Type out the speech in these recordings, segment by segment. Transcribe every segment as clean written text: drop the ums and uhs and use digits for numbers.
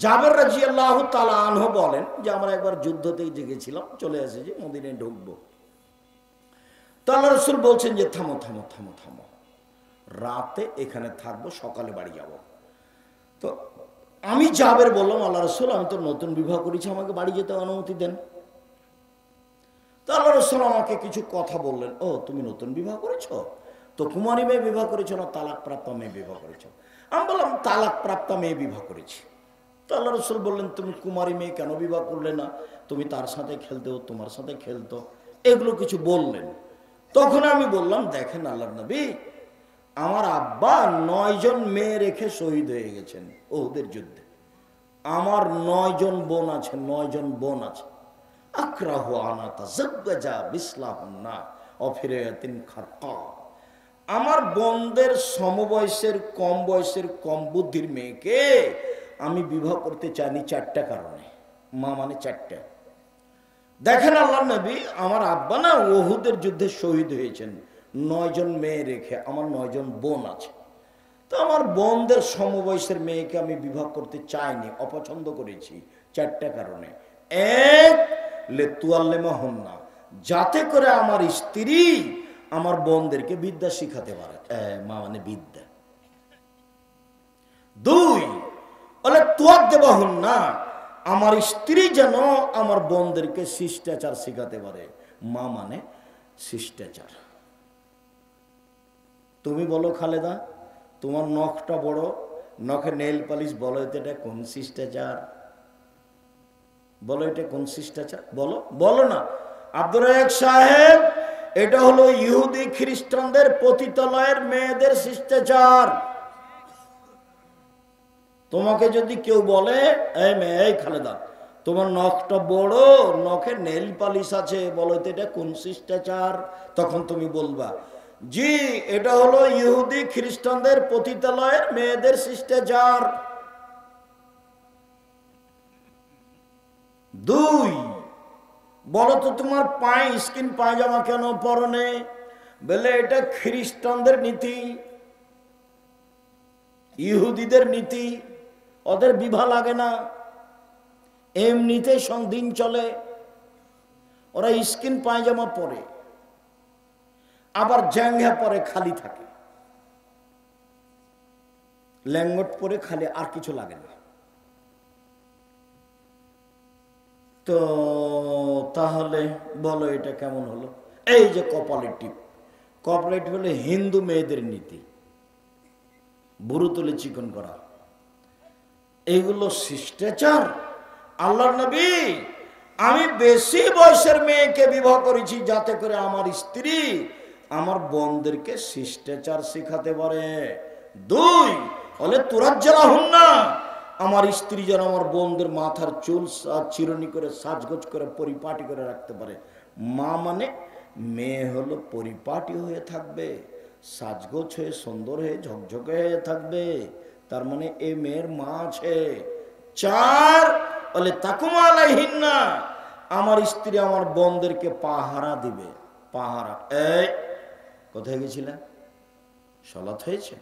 জাবের রাদিয়াল্লাহু তাআলা আনহু বলেন যে আমরা একবার যুদ্ধতে গেছিলাম, চলে এসেছি, মদিনায় ঢুকবো। তো আল্লাহ রাসূল বলছেন যে থামো থামো থামো থামো, রাতে এখানে থাকবো, সকালে বাড়ি যাব। তো আমি জাবের বললাম, আল্লাহ রাসূল আমি তো নতুন বিবাহ করেছি, আমাকে বাড়ি যেতে অনুমতি দেন। তো আল্লাহ রাসূল আমাকে কিছু কথা বললেন। ও তুমি নতুন বিবাহ করেছো? তো কুমারী মেয়ে বিবাহ করেছো না তালাক প্রাপ্ত মেয়ে বিবাহ করেছো? আমি বললাম তালাক প্রাপ্ত মেয়ে বিবাহ করেছি। তো আল্লাহ রাসূল বললেন তুমি কুমারী মেয়ে কেন বিবাহ করলে না? তুমি তার সাথে খেলতে, ও তোমার সাথে খেলতো, এগুলো কিছু বললেন। তখন আমি বললাম দেখেন আল্লাহর নবী, আমার আব্বা 9 জন মেয়ে রেখে শহীদ হয়ে গেছেন ওদের যুদ্ধে। আমার 9 জন বোন আছে, 9 জন বোন আছে। আক্রাহু আনা তাযাওয়াজা বিসলাহুন্না অফিরাতিন খারকা। আমার বোনদের সমবয়সের, কম বয়সের, কম বুদ্ধির মেয়েকে আমি বিবাহ করতে চাইনি 4টা কারণে। মা মানে 4টা। দেখেন আল্লাহর নবী, আমার আব্বা না উহুদের যুদ্ধে শহীদ হয়েছেন 9 জন মেয়ে রেখে, আমার 9 জন বোন আছে। তো আমার বোনদের সমবয়সের মেয়েকে আমি বিবাহ করতে চাইনি, অপছন্দ করেছি 4টা কারণে। এক, লেতুয়াল্লেমাহুন্না, যাতে করে আমার স্ত্রী আমার বোনদেরকে বিদ্যা শিখাতে পারে, মা মানে বিদ্যা। 2, বলে তুয়াদ্দেবাহুন্না, আমার স্ত্রী যেন আমার বোনদেরকে শিষ্টাচার শিখাতে পারে, মা মানে শিষ্টাচার। তুমি বলো খালেদা, তোমার নখটা বড়, নখে নেল পালিশ, বলো এটা কোন শিষ্টাচার? বলো এটা কোন শিষ্টাচার? বলো, বলো না। আব্দুর রাজ্জাক সাহেব, এটা হলো ইহুদি খ্রিস্টানদের পতিতালয়ের মেয়েদের শিষ্টাচার। তোমাকে যদি কেউ বলে এই মেয়ে, এই খালেদা, তোমার নখটা বড়, নখে নেল পালিশ আছে, বলো তো এটা কোন শিষ্টাচার? তখন তুমি বলবা জি, এটা হলো ইহুদি খ্রিস্টানদের পতিতালয়ের মেয়েদের শিষ্টাচার। 2, বলো তো তোমার পায়ে স্কিন পায়জামা কেন পরনে? বলে এটা খ্রিস্টানদের নীতি, ইহুদিদের নীতি, ওদের বিবাহ লাগে না, এমনিতে দিন চলে, ওরা স্কিন পায়জামা পরে, আবার জ্যাঙ্গা পরে, খালি থাকে, ল্যাঙ্গট পরে খালি, আর কিছু লাগে না। তো তাহলে বলো এটা কেমন হলো? এই যে কপালের টিপ, কপালের টিপ হলো হিন্দু মেয়েদের নীতি, বুড়ো তুলে চিকন করা, এইগুলো শিষ্টাচার? আল্লাহর নবী, আমি বেশি বয়সের মেয়েকে বিবাহ করেছি যাতে করে আমার স্ত্রী আমার বোনদেরকে শিষ্টাচার শিখাতে পারে। 2, বলে তুরাজ্জালাহুন্না, আমার স্ত্রী যেন আমার বোনদের মাথার চুল চিরুনি করে, সাজগোজ করে, পরিপাটি করে রাখতে পারে। মা মানে মেয়ে হলো পরিপাটি হয়ে থাকবে, সাজগোজ হয়ে, সুন্দর হয়ে, ঝকঝকে হয়ে থাকবে, তার মানে এ মেয়ের মা আছে। 4, বলে তাকুমা আলাইহিন্না, আমার স্ত্রী আমার বোনদেরকে পাহারা দিবে। পাহারা, এই কোথায় গেছিলা? সলাৎ হয়েছে?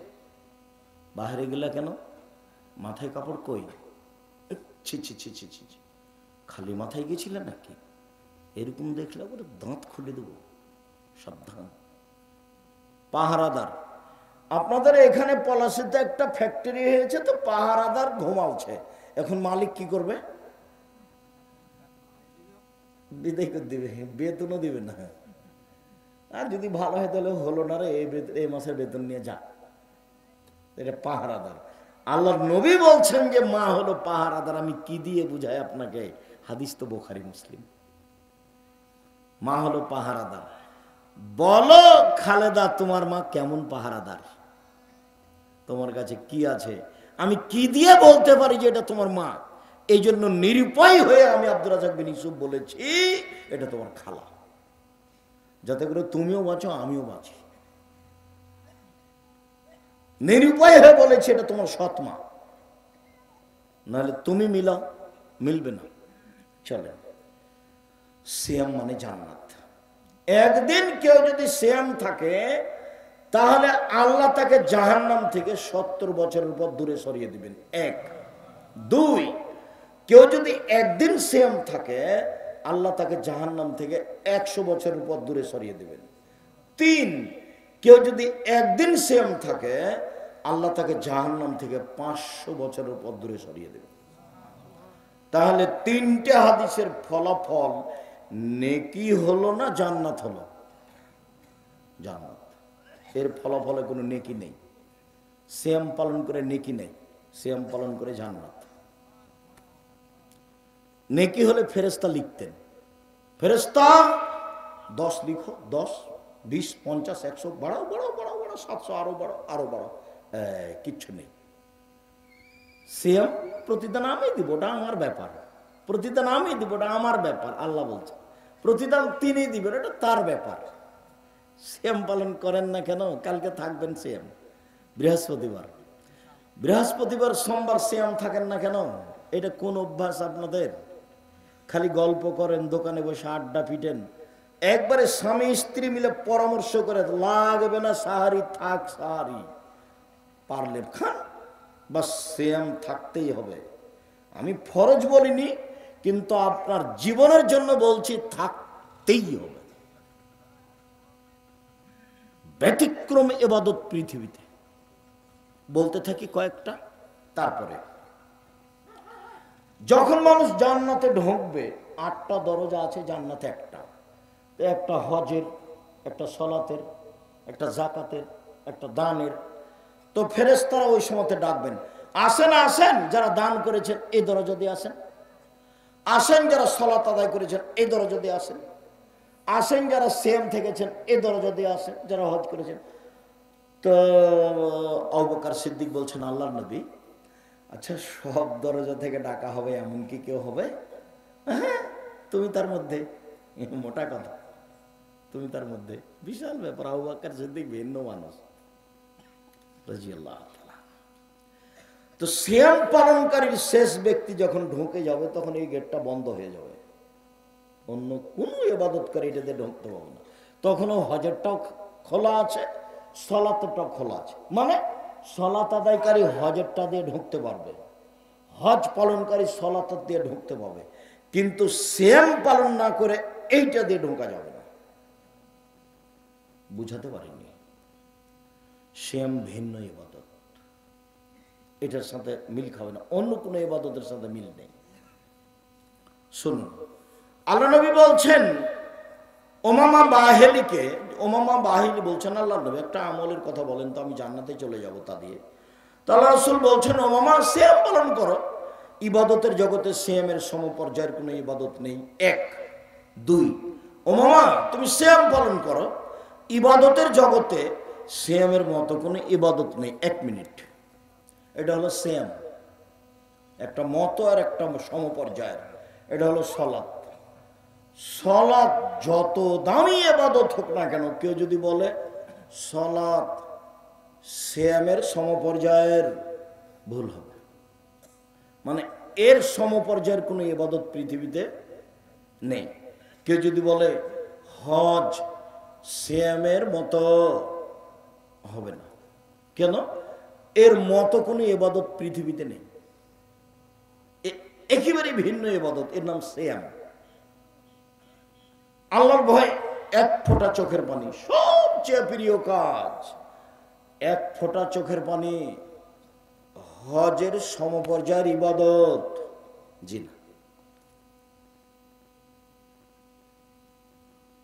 বাহিরে গেলা কেন? মাথায় কাপড় কই? ছি ছি ছি ছি ছি, খালি মাথায় গেছিলে নাকি? এরকম দেখলে ওর দাঁত খুলে দেবো, সাবধান। পাহারাদার, আপনাদের এখানে পলাশিতে একটা ফ্যাক্টরি হয়েছে, তো পাহারাদার ঘুমাচ্ছে, এখন মালিক কি করবে? বিদায় করে দিবে, বেতনও দিবে না। আর যদি ভালো হয় তাহলে হলো না রে, এই মাসের বেতন নিয়ে যা। এটা পাহারাদার। আল্লাহর নবী বলছেন যে মা হলো পাহারাদার। আমি কি দিয়ে বুঝাই আপনাকে? হাদিস তো বুখারী মুসলিম। মা হলো পাহারাদার। বলো খালেদা, তোমার মা কেমন পাহারাদার? তোমার কাছে কি আছে? আমি কি দিয়ে বলতে পারি যে এটা তোমার মা? এই জন্য নিরুপায় হয়ে আমি আব্দুর রাজ্জাক বিন ইউসুফ বলেছি এটা তোমার খালা, যাতে করে তুমিও বাঁচো, আমিও বাঁচি। নিরুপায় হয়ে বলেছি এটা তোমার সৎ মা, নাহলে তুমি মিলাও, মিলবে না। চলে, সিয়াম মানে জান্নাত। একদিন কেউ যদি সিয়াম থাকে তাহলে আল্লাহ তাকে জাহান্নাম থেকে 70 বছরের পর দূরে সরিয়ে দিবেন। 1, 2, কেউ যদি একদিন সিয়াম থাকে আল্লাহ তাকে জাহান্নাম থেকে 100 বছরের পর দূরে সরিয়ে দেবেন। 3, কেউ যদি একদিন সিয়াম থাকে আল্লাহ তাকে জাহান্নাম থেকে 500 বছরের পর দূরে সরিয়ে দেবেন। তাহলে 3টে হাদিসের ফলাফল নেকি হলো না জান্নাত হলো? জান্নাত। এর ফলাফলে কোনো নেকি নেই। সিয়াম পালন করে নেকি নেই, সিয়াম পালন করে জান্নাত। নেকি হলে ফেরেশতা লিখতেন, ফেরেশতা 10 লিখো, 10, 20, 50, 100, বাড়াও বাড়াও বাড়াও বাড়াও, 700, আরো বাড়াও আরো বাড়াও, কিচ্ছু নেই। সিয়াম প্রতিদান আমি দিব, ওটা আমার ব্যাপার। প্রতিদান আমি দিব, ওটা আমার ব্যাপার। আল্লাহ বলছে প্রতিদান তিনি দিবেন, এটা তার ব্যাপার। সিয়াম পালন করেন না কেন? কালকে থাকবেন সিয়াম, বৃহস্পতিবার, বৃহস্পতিবার সোমবার সিয়াম থাকেন না কেন? এটা কোন অভ্যাস আপনাদের? খালি গল্প করেন, দোকানে বসে আড্ডা পিটেন। একবারে স্বামী স্ত্রী মিলে পরামর্শ করে, লাগবে না সাহারি, থাক সাহারি, পারলে খান, বাস সিয়াম থাকতেই হবে। আমি ফরজ বলিনি, কিন্তু আপনার জীবনের জন্য বলছি থাকতেই হবে। ব্যতিক্রম ইবাদত পৃথিবীতে বলতে থাকি কয়েকটা। তারপরে যখন মানুষ জান্নাতে ঢুকবে, 8টা দরজা আছে জান্নাতে। একটা হজের, একটা সলাতের, একটা জাকাতের, একটা দানের। তো ফেরেশতারা ওই সময়তে ডাকবেন, আসেন আসেন যারা দান করেছেন এই দরজা দিয়ে আসেন, আসেন যারা সলাত আদায় করেছেন এই দরজা দিয়ে আসেন, আসেন যারা সিয়াম থেকেছেন এই দরজা দিয়ে আসেন, যারা হজ করেছেন। তো আবু বকর সিদ্দিক বলছেন, আল্লাহর নবী, আচ্ছা সব দরজা থেকে ডাকা হবে এমন কি কেউ হবে? হ্যাঁ, তুমি তার মধ্যে। মোটা কথা, তুমি তার মধ্যে। বিশাল ব্যাপার। আবু বকর সিদ্দিক ভিন্ন মানুষ রাদিয়াল্লাহু তাআলা। তো সিয়াম পালনকারীর শেষ ব্যক্তি যখন ঢুকে যাবে তখন এই গেটটা বন্ধ হয়ে যাবে, অন্য কোনো ইবাদতকারী এটাতে ঢুকতে পারবে না। তখনও হজেরটাও খোলা আছে, সলাতটাও খোলা আছে। মানে সলাত আদায়কারী হজেরটা দিয়ে ঢুকতে পারবে, হজ পালনকারী সলাত দিয়ে ঢুকতে পারবে, কিন্তু সিয়াম পালন না করে এইটা দিয়ে ঢোকা যাবে না। বুঝাতে পারিনি? সিয়াম ভিন্ন ইবাদত, এটার সাথে মিল খাবে না, অন্য কোনো ইবাদতের সাথে মিল নেই। শুনুন, আল্লাহ নবী বলছেন ওমামা বাহিলিকে, ওমামা বাহিলি বলছেন, আল্লাহ নবী একটা আমলের কথা বলেন তো, আমি জান্নাতে চলে যাব তা দিয়ে। তো আল্লাহ রাসূল বলছেন, ওমামা সিয়াম পালন করো। ইবাদতের জগতে সিয়ামের সমপর্যায়ের কোনো ইবাদত নেই। 1, 2, ওমামা তুমি সিয়াম পালন করো। ইবাদতের জগতে সিয়ামের মতো কোনো ইবাদত নেই। 1 মিনিট, এটা হলো সিয়াম, একটা মতো আর একটা সমপর্যায়ের। এটা হলো সলাত। সলাত যত দামি ইবাদত হোক না কেন, কেউ যদি বলে সলাত সিয়ামের সমপর্যায়ের, ভুল হবে। মানে এর সমপর্যায়ের কোনো ইবাদত পৃথিবীতে নেই। কেউ যদি বলে হজ সিয়ামের মতো, হবে না। কেন? এর মতো কোনো ইবাদত পৃথিবীতে নেই, একেবারে ভিন্ন ইবাদত, এর নাম সিয়াম। আল্লাহর ভয়, 1 ফোঁটা চোখের পানি, সবচেয়ে প্রিয় কাজ। 1 ফোঁটা চোখের পানি হজের সমপর্যায়ের ইবাদত? জি না।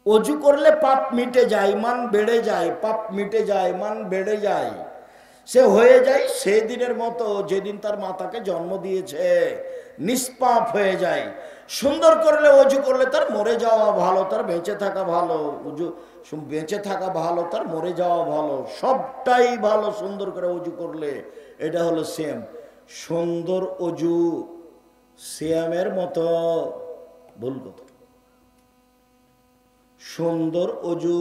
অজু করলে পাপ মিটে যায়, মান বেড়ে যায়, পাপ মিটে যায়, মান বেড়ে যায়। সে হয়ে যায় সেই দিনের মতো যেদিন তার মাতাকে জন্ম দিয়েছে, নিষ্পাপ হয়ে যায়। সুন্দর করলে, অজু করলে তার মরে যাওয়া ভালো, তার বেঁচে থাকা ভালো। বেঁচে থাকা ভালো, তার মরে যাওয়া ভালো, সবটাই ভালো সুন্দর করে অজু করলে। এটা হলো সিয়াম। সুন্দর অজু সিয়ামের মতো? ভুল কথা। সুন্দর অজু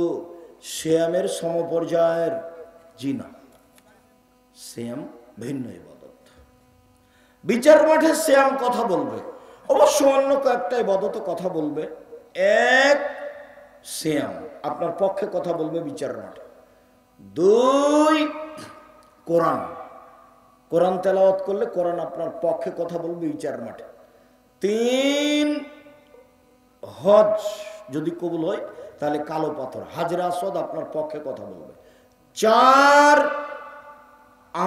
সিয়ামের সমপর্যায়ের? জি না। সিয়াম ভিন্ন ইবাদত। বিচার মাঠে সিয়াম কথা বলবে, অবশ্য অন্য কয়েকটা ইবাদত কথা বলবে। 1, সিয়াম আপনার পক্ষে কথা বলবে বিচার মাঠে। 2, কোরআন, কোরআন তেলাওয়াত করলে কোরআন আপনার পক্ষে কথা বলবে বিচার মাঠে। 3 হজ যদি কবুল হয় তাহলে কালো পাথর হাজরে আসওয়াদ আপনার পক্ষে কথা বলবে। 4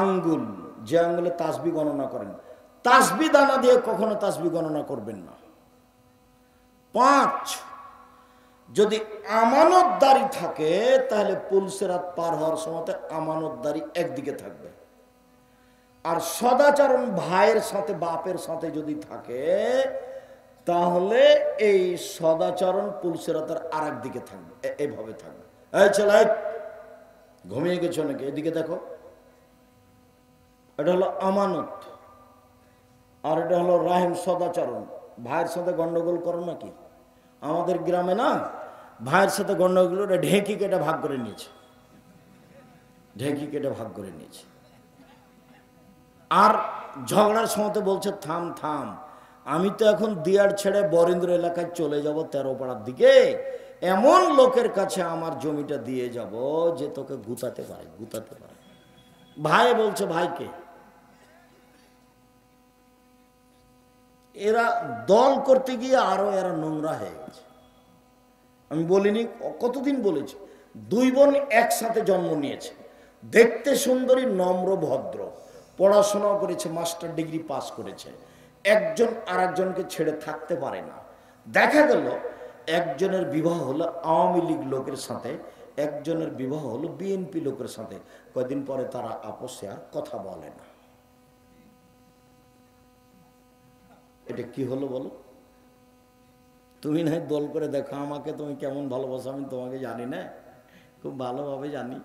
আঙ্গুল, যে আঙ্গুলে তাসবিহ গণনা করেন, তাসবিহ দানা দিয়ে কখনো তাসবিহ গণনা করবেন না। 5 যদি আমানতদারি থাকে তাহলে পুলসিরাত পার হওয়ার সময় আমানতদারি একদিকে থাকবে, আর সদাচরণ ভাইয়ের সাথে বাপের সাথে যদি থাকে তাহলে এই সদাচরণ পুলসিরাতের আর একদিকে থাকবে, এইভাবে থাকবে। এই ছেলে ঘুমিয়ে গেছো নাকি? এদিকে দেখো, এটা হলো আমানত, আর এটা হলো রাহিম সদাচরণ। ভাইয়ের সাথে গন্ডগোল করো নাকি? আমাদের গ্রামে না ভাইয়ের সাথে গন্ডগোল ওটা ঢেঁকি কেটে ভাগ করে নিয়েছে, ঢেঁকি কেটে ভাগ করে নিয়েছে। আর ঝগড়ার সময় বলছে থাম থাম, আমি তো এখন দিয়ার ছেড়ে বরেন্দ্র এলাকায় চলে যাব 13 পাড়ার দিকে, এমন লোকের কাছে আমার জমিটা দিয়ে যাব যে তোকে গুতাতে পারে, গুতাতে পারে। ভাই বলছে ভাইকে, এরা দল করতে গিয়ে আরো এরা নোংরা হয়ে গেছে। আমি বলিনি কতদিন বলেছি, 2 বোন একসাথে জন্ম নিয়েছে, দেখতে সুন্দরী, নম্র ভদ্র, পড়াশোনা করেছে, মাস্টার ডিগ্রি পাস করেছে। একজন আর একজনকে ছেড়ে থাকতে পারে না। দেখা গেল একজনের বিবাহ হলো আওয়ামী লীগ লোকের সাথে, একজনের বিবাহ হলো বিএনপি লোকের সাথে। কয়দিন পরে তারা আপসে আর কথা বলে না। এটা কি হলো বলো? তুমি না দল করে দেখো আমাকে, তুমি কেমন ভালোবাসো আমি তোমাকে জানি না, খুব ভালোভাবে জানি।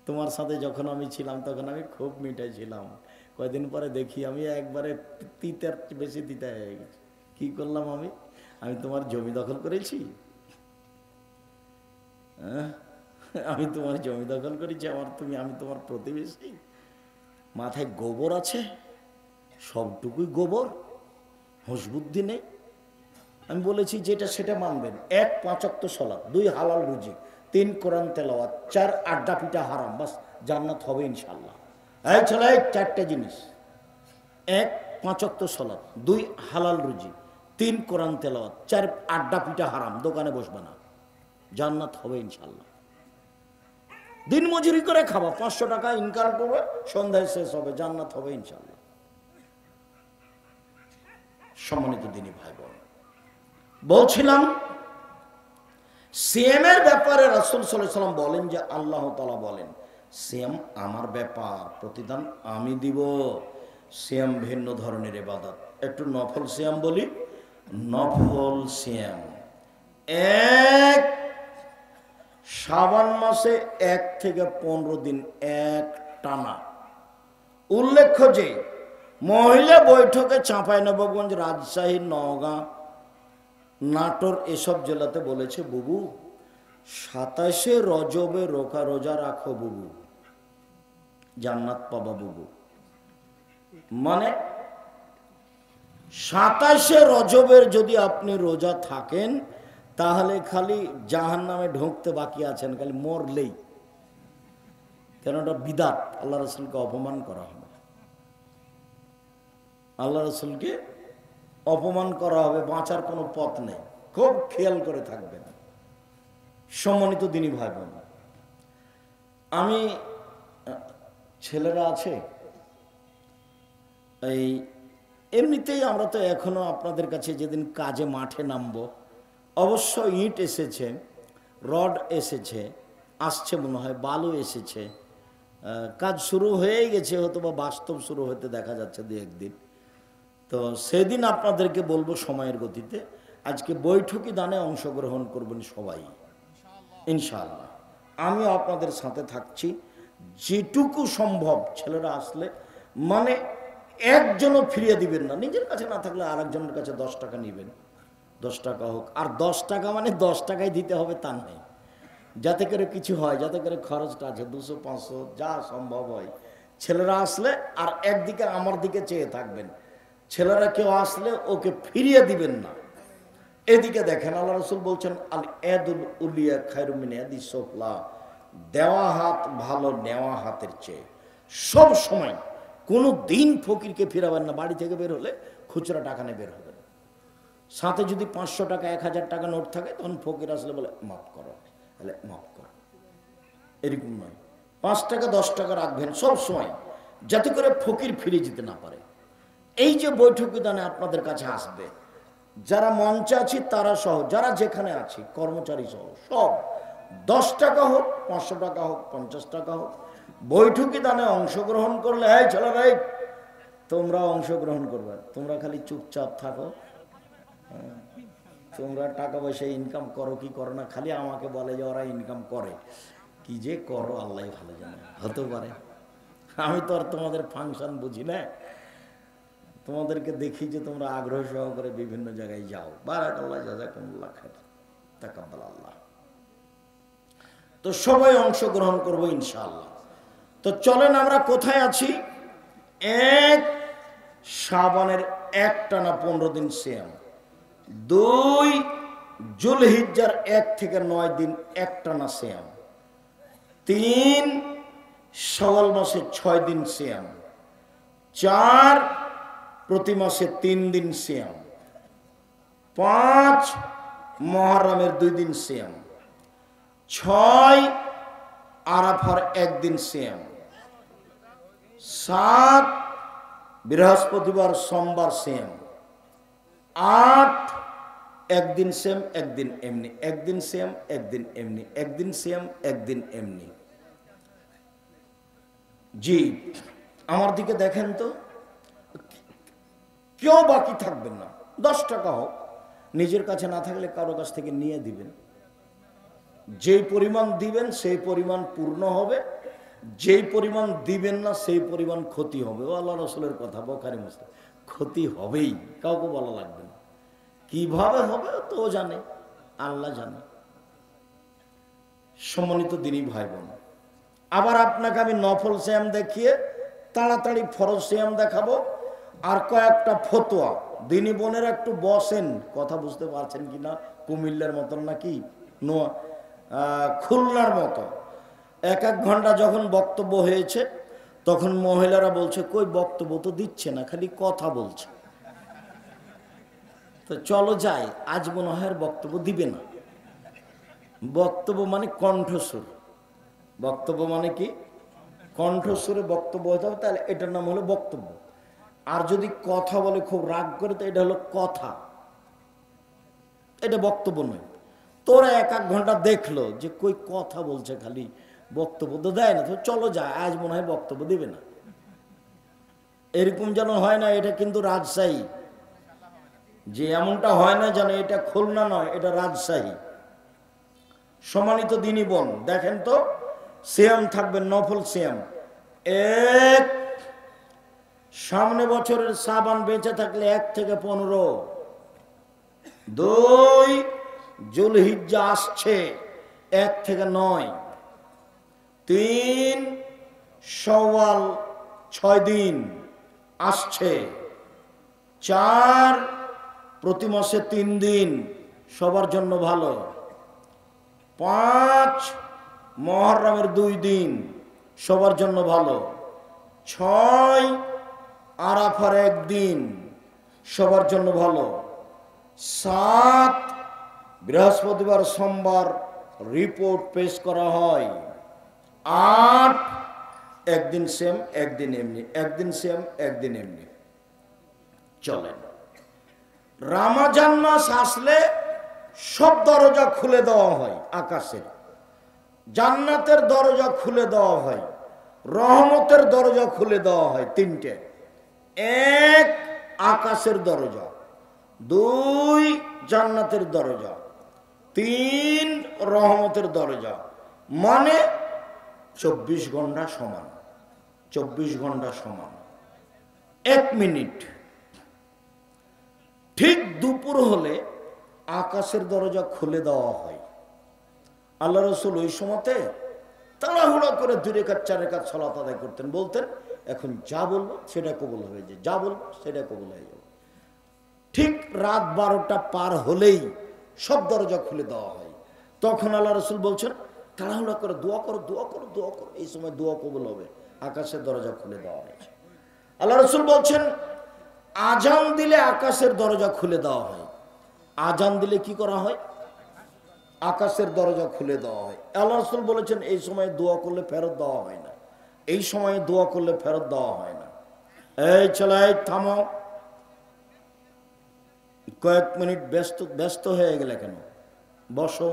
তোমার সাথে যখন আমি ছিলাম তখন আমি খুব মিঠাই ছিলাম, কয়দিন পরে দেখি আমি একবারে তিতার বেশি তিতা হয়ে গেছি। কি করলাম আমি? আমি তোমার জমি দখল করেছি? আমি তোমার জমি দখল করেছি? আমি তোমার প্রতিবেশী? মাথায় গোবর আছে, সবটুকুই গোবর, হুঁশ বুদ্ধি নেই। আমি বলেছি যেটা সেটা মানবেন। 1 5 ওয়াক্ত সালাত, 2 হালাল রুজি, 3 কোরআন তেলাওয়াত, 4 আড্ডা পিঠা হারাম, বাস জান্নাত হবে ইনশাআল্লাহ। এই ছেলে 4টে জিনিস, 1 5 ওয়াক্ত সালাত, 2 হালাল রুজি, 3 কোরআন তেলাওয়াত, 4 আড্ডা পিঠা হারাম, দোকানে বসবে না, জান্নাত হবে ইনশাআল্লাহ। দিন মজুরি করে খাবা, 500 টাকা ইনকাম করবে, সন্ধ্যায় শেষ হবে, জান্নাত হবে ইনশাআল্লাহ। সম্মানিত দিনী ভাই বোন, বলছিলাম সিএমের ব্যাপারে রাসূল সাল্লাল্লাহু আলাইহি ওয়াসাল্লাম বলেন যে আল্লাহ তাআলা বলেন সিয়াম আমার ব্যাপার, প্রতিদান আমি দিব। সিয়াম ভিন্ন ধরনের ইবাদত। একটু নফল সিয়াম বলি। নফল সিয়াম 1 শাবান মাসে 1 থেকে 15 দিন এক টানা। উল্লেখ্য যে মহিলা বৈঠকে চাঁপাইনবাবগঞ্জ, রাজশাহী, নওগাঁ, নাটোর এসব জেলাতে বলেছে বুবু 27শে রজবে রোজা রাখো বুবু, জান্নাত পাবা বুবু। মানে 27শে রজবের যদি আপনি রোজা থাকেন তাহলে খালি জাহান্নামে ঢুকতে বাকি আছেন, খালি মরলেই। কেন? এটা বিদাত, আল্লাহ রাসূলকে অপমান করা হবে, আল্লাহ রাসূলকে অপমান করা হবে, বাঁচার কোনো পথ নেই। খুব খেয়াল করে থাকবেন সম্মানিত দিনী ভাই বোন। আমি ছেলেরা আছে এই এমনিতেই আমরা তো এখনো আপনাদের কাছে যেদিন কাজে মাঠে নামবো, অবশ্য ইট এসেছে, রড এসেছে, আসছে মনে হয়, বালু এসেছে, কাজ শুরু হয়ে গেছে, হয়তো বা বাস্তব শুরু হতে দেখা যাচ্ছে 2-1 দিন। তো সেদিন আপনাদেরকে বলবো সময়ের গতিতে। আজকে বৈঠকি দানে অংশগ্রহণ করবেন সবাই ইনশাআল্লাহ। আমি আপনাদের সাথে থাকছি যেটুকু সম্ভব। ছেলেরা আসলে মানে একজনও ফিরিয়ে দিবেন না, নিজের কাছে না থাকলে আরেকজনের কাছে 10 টাকা নেবেন, 10 টাকা হোক। আর 10 টাকা মানে 10 টাকাই দিতে হবে তা নয়, যাতে করে কিছু হয়, যাতে করে খরচটা আছে 200-500 যা সম্ভব হয়। ছেলেরা আসলে আর একদিকে আমার দিকে চেয়ে থাকবেন, ছেলেরা কেউ আসলে ওকে ফিরিয়ে দিবেন না। এদিকে দেখেন আল্লাহ রাসূল বলছেন আল ইয়াদুল উলিয়া খায়রুম মিন ইয়াদিস সুফলা, দেওয়া হাত ভালো নেওয়া হাতের চেয়ে। সব সময় কোনো দিন ফকিরকে ফিরাবেন না। বাড়ি থেকে বের হলে খুচরা টাকা নিয়ে বের হবেন। সাথে যদি 500 টাকা 1000 টাকা নোট থাকে, তখন ফকির আসলে বলে মাফ করো, তাহলে মাফ করো। এরকম নয়, 5 টাকা 10 টাকা রাখবেন সব সময়, যাতে করে ফকির ফিরে যেতে না পারে। এই যে বৈঠকি দানে আপনাদের কাছে আসবে, যারা মঞ্চে আছি তারা সহ, যারা যেখানে আছি কর্মচারী সহ সব, 10 টাকা হোক, 500 টাকা হোক, 50 টাকা হোক, বৈঠকি দানে অংশগ্রহণ করলে, এই ছেলেরা তোমরা অংশগ্রহণ করবে, তোমরা খালি চুপচাপ থাকো। তোমরা টাকা পয়সা ইনকাম করো কি করো না, খালি আমাকে বলে যে ওরা ইনকাম করে, কি যে করো আল্লাহ ভালো জানে। হতে পারে, আমি তো আর তোমাদের ফাংশন বুঝি না। তোমাদেরকে দেখি যে তোমরা আগ্রহ সহকারে বিভিন্ন জায়গায় যাও। বারাকাল্লাহ, জাযাকুমুল্লাহ খাইর, তাকাব্বাল আল্লাহ। তো সবাই অংশগ্রহণ করবো ইনশাআল্লাহ। তো চলেন, আমরা কোথায় আছি? 1 শাবানের একটানা 15 দিন সিয়াম, 2 জুলহিজ্জার 1 থেকে 9 দিন একটানা সিয়াম, 3 শাওয়াল মাসে 6 দিন সিয়াম, 4 প্রতি মাসে 3 দিন সিয়াম, 5 মুহররমের 2 দিন সিয়াম, 6 আরাফার 1 দিন সিয়াম, 7 বৃহস্পতিবার সোমবার সিয়াম, 8 একদিন সিয়াম একদিন এমনি, একদিন সিয়াম একদিন এমনি, একদিন সিয়াম একদিন এমনি। জি, আমার দিকে দেখেন তো, কেউ বাকি থাকবেন না। 10 টাকা হোক, নিজের কাছে না থাকলে কারো কাছ থেকে নিয়ে দিবেন। যেই পরিমাণ দিবেন সেই পরিমাণ পূর্ণ হবে, যেই পরিমাণ দিবেন না সেই পরিমাণ ক্ষতি হবে। ও আল্লাহ রসুলের কথা, বুখারী মুসলিম। ক্ষতি হবেই, কাউকে বলা লাগবে না। কিভাবে হবে তো জানে, আল্লাহ জানে। সম্মানিত দিনী ভাই বোন, আবার আপনাকে আমি নফল সিয়াম দেখিয়ে তাড়াতাড়ি ফরজ সিয়াম দেখাবো। আর কয়েকটা ফতোয়া, দিনী বোনের একটু বসেন, কথা বুঝতে পারছেন কিনা? কুমিল্লার মতন নাকি খুলনার মতো 1-1 ঘন্টা যখন বক্তব্য হয়েছে, তখন মহিলারা বলছে কই বক্তব্য তো দিচ্ছে না, খালি কথা বলছে। তো চলো যাই, আজ মনে হয় বক্তব্য দিবে না। বক্তব্য মানে কণ্ঠস্বর, বক্তব্য মানে কি? কণ্ঠস্বরে বক্তব্য হতে হবে, তাহলে এটার নাম হলো বক্তব্য। আর যদি কথা বলে খুব রাগ করে, তো এটা হলো কথা, এটা বক্তব্য নয়। তোরা 1-1 ঘন্টা দেখলো যে কই কথা বলছে, খালি বক্তব্য তো দেয় না, তো চলো যায়, আজ মনে হয় বক্তব্য দিবে না। এরকম যেন হয় না, এটা কিন্তু রাজশাহী, যে এমনটা হয় না যেন এটা খুলনা নয়, এটা রাজশাহী। সম্মানিত দিনী বোন, দেখেন তো, সিয়াম থাকবে নফল সিয়াম। 1 সামনে বছরের শাবান বেঁচে থাকলে 1 থেকে 15, 2 জুলহিজ্জা আসছে 1 থেকে 9, 3 শাওয়াল 6 দিন আসছে, 4 প্রতি মাসে 3 দিন, সবার জন্য ভালো, 5 মুহররমের 2 দিন, সবার জন্য ভালো, 6 আরাফার 1 দিন, সবার জন্য ভালো, 7 বৃহস্পতিবার সোমবার রিপোর্ট পেশ করা হয়, 8 একদিন সেম একদিন এমনি, একদিন সেম একদিন এমনি। চলেন, রমজান মাস আসলে সব দরজা খুলে দেওয়া হয়, আকাশের জান্নাতের দরজা খুলে দেওয়া হয়, রহমতের দরজা খুলে দেওয়া হয়। 3টে, 1 আকাশের দরজা, 2 জান্নাতের দরজা, 3 রহমতের দরজা। মানে 24 ঘন্টা সমান, 24 ঘন্টা সমান। 1 মিনিট ঠিক দুপুর হলে আকাশের দরজা খুলে দেওয়া হয়। আল্লাহ রসুল ওই সময়তে তাড়াহুড়া করে 2 রাকাত 4 রাকাত সালাত আদায় করতেন, বলতেন এখন যা বলবো সেটা কবুল হয়ে যায়, যা বলবো সেটা কবুল হয়ে যাবে। ঠিক রাত 12টা পার হলেই সব দরজা খুলে দেওয়া হয়। তখন আল্লাহ রসুল বলছেন তাড়াহুড়া করে দোয়া করো, দোয়া করো, দোয়া করো, এই সময় দোয়া কবুল হবে, আকাশের দরজা খুলে দেওয়া হয়েছে। আল্লাহ রাসূল বলছেন আজান দিলে আকাশের দরজা খুলে দেওয়া হয়। আজান দিলে কি করা হয়? আকাশের দরজা খুলে দেওয়া হয়। আল্লাহ রাসূল বলেছেন এই সময়ে দোয়া করলে ফেরত দেওয়া হয় না, এই সময়ে দোয়া করলে ফেরত দেওয়া হয় না। এই চলাই থামো, কয়েক মিনিট ব্যস্ত হয়ে গেলে কেন? বসো।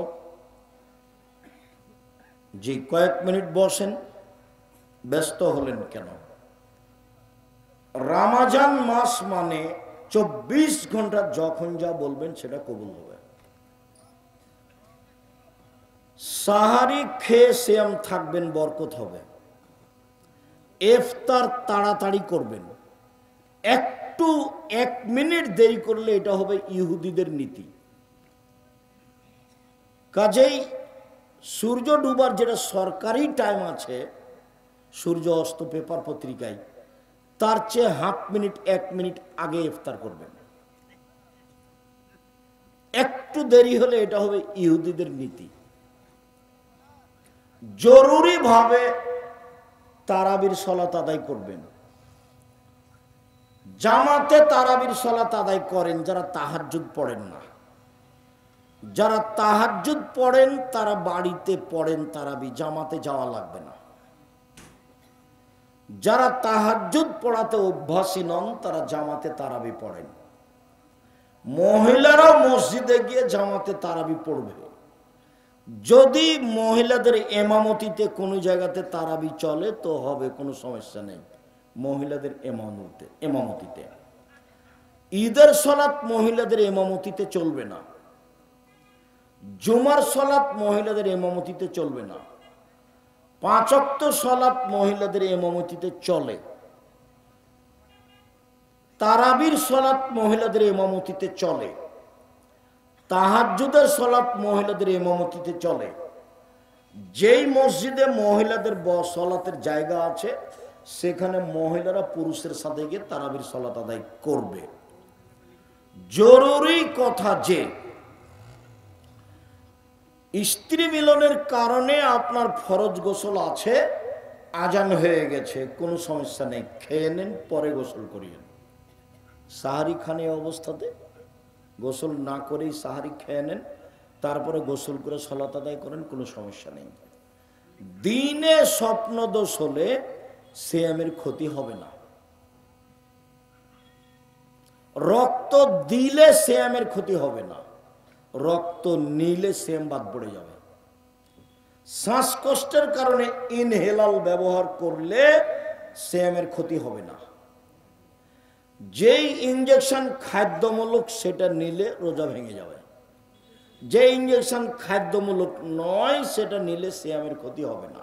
জি, কয়েক মিনিট বসেন, ব্যস্ত হলেন কেন? রমজান মাস মানে 24 ঘন্টা যখন যা বলবেন সেটা কবুল হবে। সাহারি খেয়ে সিয়াম থাকবেন, বরকত হবে। ইফতার তাড়াতাড়ি করবেন, একটু 1 মিনিট দেরি করলে এটা হবে ইহুদিদের নীতি। কাজেই সূর্য ডুবার যেটা সরকারি টাইম আছে, সূর্য অস্ত পেপার পত্রিকায়, তার চেয়ে হাফ মিনিট 1 মিনিট আগে ইফতার করবেন। একটু দেরি হলে এটা হবে ইহুদিদের নীতি। জরুরি ভাবে তারাবির সালাত আদায় করবেন। জামাতে তারাবির সালাত আদায় করেন যারা তাহাজ্জুদ পড়েন না। যারা তাহাজ্জুদ পড়েন তারা বাড়িতে পড়েন তারাবি, জামাতে যাওয়া লাগবে না। যারা তাহাজ্জুদ পড়াতে অভ্যাসী নন তারা জামাতে তারাবি পড়েন। মহিলারাও মসজিদে গিয়ে জামাতে তারাবি পড়বে। যদি মহিলাদের এমামতিতে কোনো জায়গাতে তারাবি চলে তো হবে, কোনো সমস্যা নেই। মহিলাদের এমামতিতে ঈদের সালাত মহিলাদের এমামতিতে চলবে না। জুমার সালাত মহিলাদের এমামতিতে চলবে না। 5 ওয়াক্ত সালাত মহিলাদের এমামতিতে চলে। তারাবির সালাত মহিলাদের ইমামতিতে চলে। তাহাজ্জুদের সালাত মহিলাদের ইমামতিতে চলে। যেই মসজিদে মহিলাদের সালাতের জায়গা আছে সেখানে মহিলারা পুরুষের সাথে গিয়ে তারাবির সালাত আদায় করবে। জরুরি কথা যে স্ত্রী মিলনের কারণে আপনার ফরজ গোসল আছে, আজান হয়ে গেছে, কোনো সমস্যা নেই, খেয়ে নেন, পরে গোসল করিয়েন। সাহারি খান এই অবস্থাতে গোসল না করেই সাহারি খেয়ে নেন, তারপরে গোসল করে সালাত আদায় করেন, কোনো সমস্যা নেই। দিনে স্বপ্ন দোষ হলে সিয়ামের ক্ষতি হবে না। রক্ত দিলে সিয়ামের ক্ষতি হবে না, রক্ত নিলে সিয়াম বাদ পড়ে যাবে। শ্বাসকষ্টের কারণে ইনহেলাল ব্যবহার করলে সিয়ামের ক্ষতি হবে না। যেই ইঞ্জেকশন খাদ্যমূলক সেটা নিলে রোজা ভেঙে যাবে। যে ইঞ্জেকশন খাদ্যমূলক নয় সেটা নিলে সিয়ামের ক্ষতি হবে না।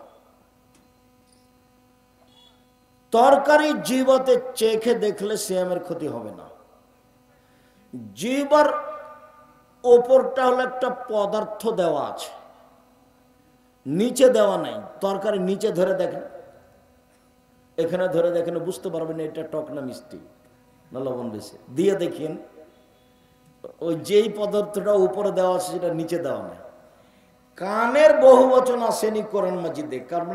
তরকারি জিহ্বাতে চেখে দেখলে সিয়ামের ক্ষতি হবে না। জিহ্বার ওপরটা হলো একটা পদার্থ দেওয়া আছে, নিচে দেওয়া নাই। তরকারি নিচে ধরে দেখেন, এখানে ধরে দেখেন, বুঝতে পারবেন এটা টক না মিষ্টি না লবণ বেশি। দিয়ে দেখেন ওই যেই পদার্থটা উপরে দেওয়া আছে সেটা নিচে দেওয়া নাই। কানের বহুবচন আসেনি কোরআন মাজিদে, কারণ